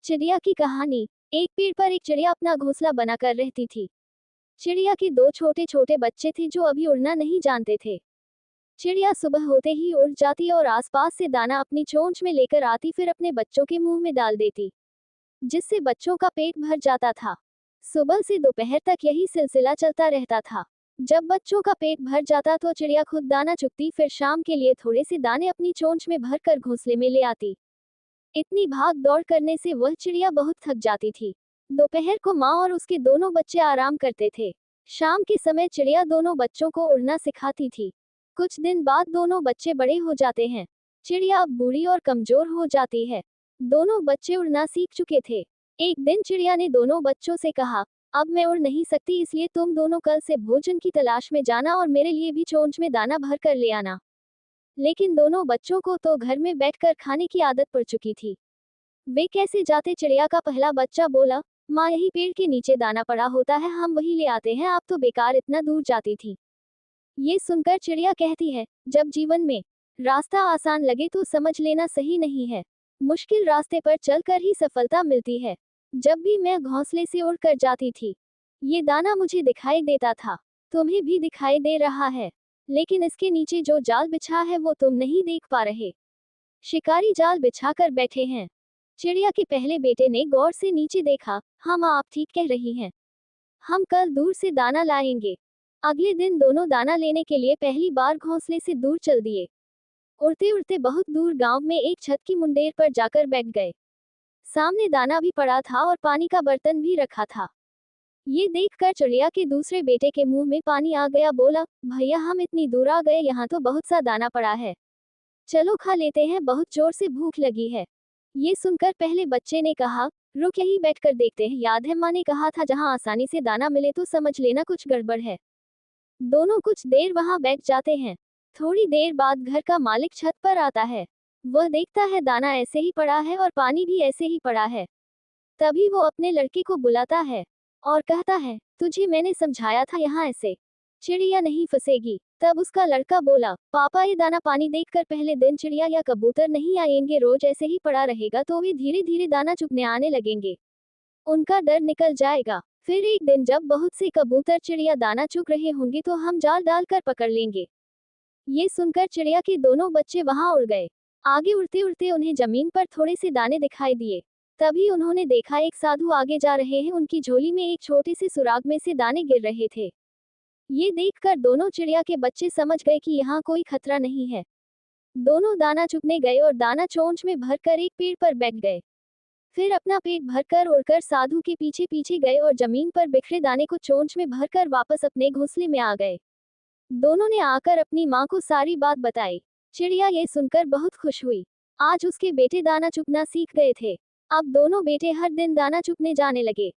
चिड़िया की कहानी। एक पेड़ पर एक चिड़िया अपना घोंसला बनाकर रहती थी। चिड़िया के दो छोटे छोटे बच्चे थे जो अभी उड़ना नहीं जानते थे। चिड़िया सुबह होते ही उड़ जाती और आसपास से दाना अपनी चोंच में लेकर आती, फिर अपने बच्चों के मुंह में डाल देती, जिससे बच्चों का पेट भर जाता था। सुबह से दोपहर तक यही सिलसिला चलता रहता था। जब बच्चों का पेट भर जाता तो चिड़िया खुद दाना चुगती, फिर शाम के लिए थोड़े से दाने अपनी चोंच में भरकर घोंसले में ले आती। इतनी भाग दौड़ करने से वह चिड़िया बहुत थक जाती थी। दोपहर को माँ और उसके दोनों बच्चे आराम करते थे। शाम के समय चिड़िया दोनों बच्चों को उड़ना सिखाती थी। कुछ दिन बाद दोनों बच्चे बड़े हो जाते हैं। चिड़िया अब बूढ़ी और कमजोर हो जाती है। दोनों बच्चे उड़ना सीख चुके थे। एक दिन चिड़िया ने दोनों बच्चों से कहा, अब मैं उड़ नहीं सकती, इसलिए तुम दोनों कल से भोजन की तलाश में जाना और मेरे लिए भी चोंच में दाना भर कर ले आना। लेकिन दोनों बच्चों को तो घर में बैठकर खाने की आदत पड़ चुकी थी। वे कैसे जाते? चिड़िया का पहला बच्चा बोला, माँ यही पेड़ के नीचे दाना पड़ा होता है, हम वही ले आते हैं, आप तो बेकार इतना दूर जाती थी। ये सुनकर चिड़िया कहती है, जब जीवन में रास्ता आसान लगे तो समझ लेना सही नहीं है। मुश्किल रास्ते पर चलकर ही सफलता मिलती है। जब भी मैं घोंसले से उड़कर जाती थी, ये दाना मुझे दिखाई देता था। तुम्हें भी दिखाई दे रहा है, लेकिन इसके नीचे जो जाल बिछा है वो तुम नहीं देख पा रहे। शिकारी जाल बिछाकर बैठे हैं। चिड़िया के पहले बेटे ने गौर से नीचे देखा। हाँ माँ, आप ठीक कह रही हैं, हम कल दूर से दाना लाएंगे। अगले दिन दोनों दाना लेने के लिए पहली बार घोंसले से दूर चल दिए। उड़ते उड़ते बहुत दूर गांव में एक छत की मुंडेर पर जाकर बैठ गए। सामने दाना भी पड़ा था और पानी का बर्तन भी रखा था। ये देखकर चिड़िया के दूसरे बेटे के मुंह में पानी आ गया। बोला, भैया हम इतनी दूर आ गए, यहाँ तो बहुत सा दाना पड़ा है, चलो खा लेते हैं, बहुत जोर से भूख लगी है। ये सुनकर पहले बच्चे ने कहा, रुक यहीं बैठकर देखते हैं, याद है माँ ने कहा था जहाँ आसानी से दाना मिले तो समझ लेना कुछ गड़बड़ है। दोनों कुछ देर वहां बैठ जाते हैं। थोड़ी देर बाद घर का मालिक छत पर आता है। वह देखता है दाना ऐसे ही पड़ा है और पानी भी ऐसे ही पड़ा है। तभी वो अपने लड़के को बुलाता है और कहता है, तुझे मैंने समझाया था यहाँ ऐसे चिड़िया नहीं फंसेगी। तब उसका लड़का बोला, पापा ये दाना पानी देखकर पहले दिन चिड़िया या कबूतर नहीं आएंगे, रोज ऐसे ही पड़ा रहेगा तो वे धीरे धीरे दाना चुगने आने लगेंगे, उनका डर निकल जाएगा। फिर एक दिन जब बहुत से कबूतर चिड़िया दाना चुग रहे होंगे तो हम जाल डालकर पकड़ लेंगे। ये सुनकर चिड़िया के दोनों बच्चे वहां उड़ गए। आगे उड़ते उड़ते उन्हें जमीन पर थोड़े से दाने दिखाई दिए। तभी उन्होंने देखा एक साधु आगे जा रहे हैं, उनकी झोली में एक छोटे से सुराग में से दाने गिर रहे थे। ये देखकर दोनों चिड़िया के बच्चे समझ गए कि यहाँ कोई खतरा नहीं है। दोनों दाना चुगने गए और दाना चोंच में भरकर एक पेड़ पर बैठ गए। फिर अपना पेट भरकर उड़कर साधु के पीछे पीछे गए और जमीन पर बिखरे दाने को चोंच में भरकर वापस अपने घोंसले में आ गए। दोनों ने आकर अपनी माँ को सारी बात बताई। चिड़िया ये सुनकर बहुत खुश हुई। आज उसके बेटे दाना चुगना सीख गए थे। अब दोनों बेटे हर दिन दाना चुगने जाने लगे।